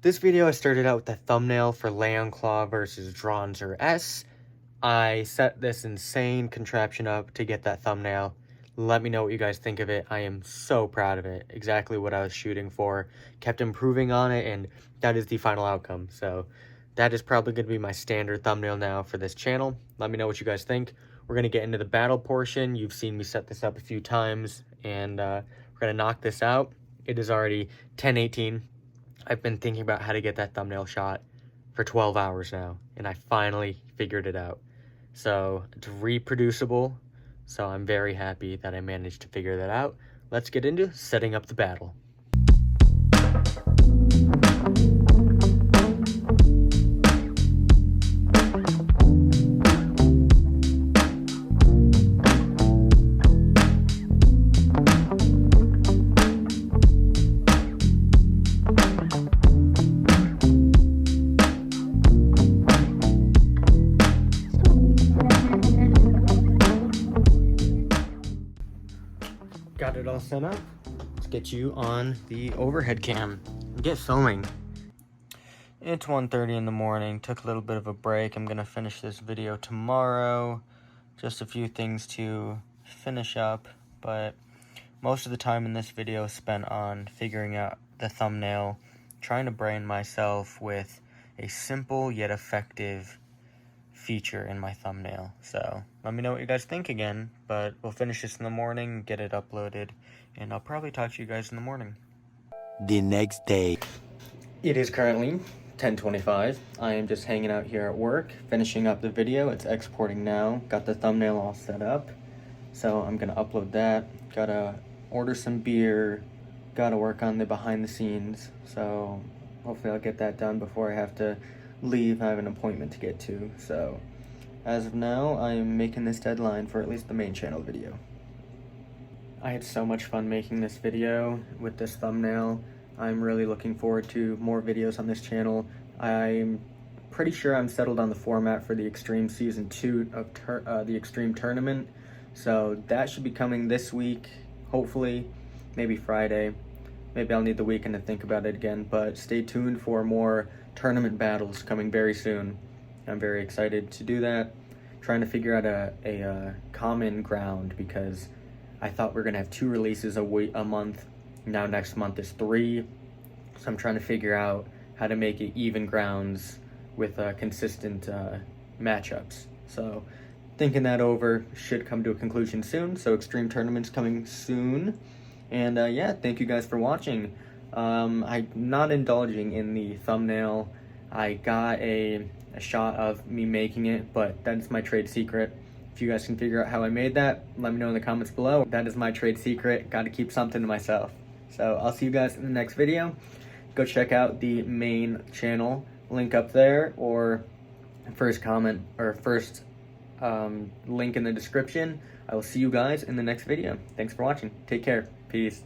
This video, I started out with the thumbnail for Leon Claw versus Dranzer-S. I set this insane contraption up to get that thumbnail. Let me know what you guys think of it. I am so proud of it. Exactly what I was shooting for. Kept improving on it, and that is the final outcome. So that is probably going to be my standard thumbnail now for this channel. Let me know what you guys think. We're going to get into the battle portion. You've seen me set this up a few times, and we're going to knock this out. It is already 10:18. I've been thinking about how to get that thumbnail shot for 12 hours now, and I finally figured it out. So it's reproducible, so I'm very happy that I managed to figure that out. Let's get into setting up the battle. Got it all set up. Let's get you on the overhead cam and get filming. It's 1:30 in the morning. Took a little bit of a break. I'm gonna finish this video tomorrow. Just a few things to finish up, but most of the time in this video is spent on figuring out the thumbnail, trying to brain myself with a simple yet effective feature in my thumbnail. So let me know what you guys think again, but we'll finish this in the morning, get it uploaded, and I'll probably talk to you guys in the morning. The next day. It is currently 10:25. I am just hanging out here at work, finishing up the video. It's exporting now. Got the thumbnail all set up, so I'm gonna upload that. Gotta order some beer, gotta work on the behind the scenes, so hopefully I'll get that done before I have to leave. I have an appointment to get to, so as of now I am making this deadline for at least the main channel video. I had so much fun making this video with this thumbnail. I'm really looking forward to more videos on this channel. I'm pretty sure I'm settled on the format for the Extreme Season 2 of the Extreme Tournament, so that should be coming this week, hopefully, maybe Friday. Maybe I'll need the weekend to think about it again, but stay tuned for more tournament battles coming very soon. I'm very excited to do that. Trying to figure out a common ground, because I thought we were gonna have 2 releases a month. Now next month is 3. So I'm trying to figure out how to make it even grounds with consistent matchups. So thinking that over, should come to a conclusion soon. So Extreme Tournament's coming soon. And yeah, thank you guys for watching. I'm not indulging in the thumbnail. I got a shot of me making it, but that's my trade secret. If you guys can figure out how I made that, let me know in the comments below. That is my trade secret. Got to keep something to myself. So I'll see you guys in the next video. Go check out the main channel, link up there, or first comment, or first link in the description. I will see you guys in the next video. Thanks for watching. Take care. Peace.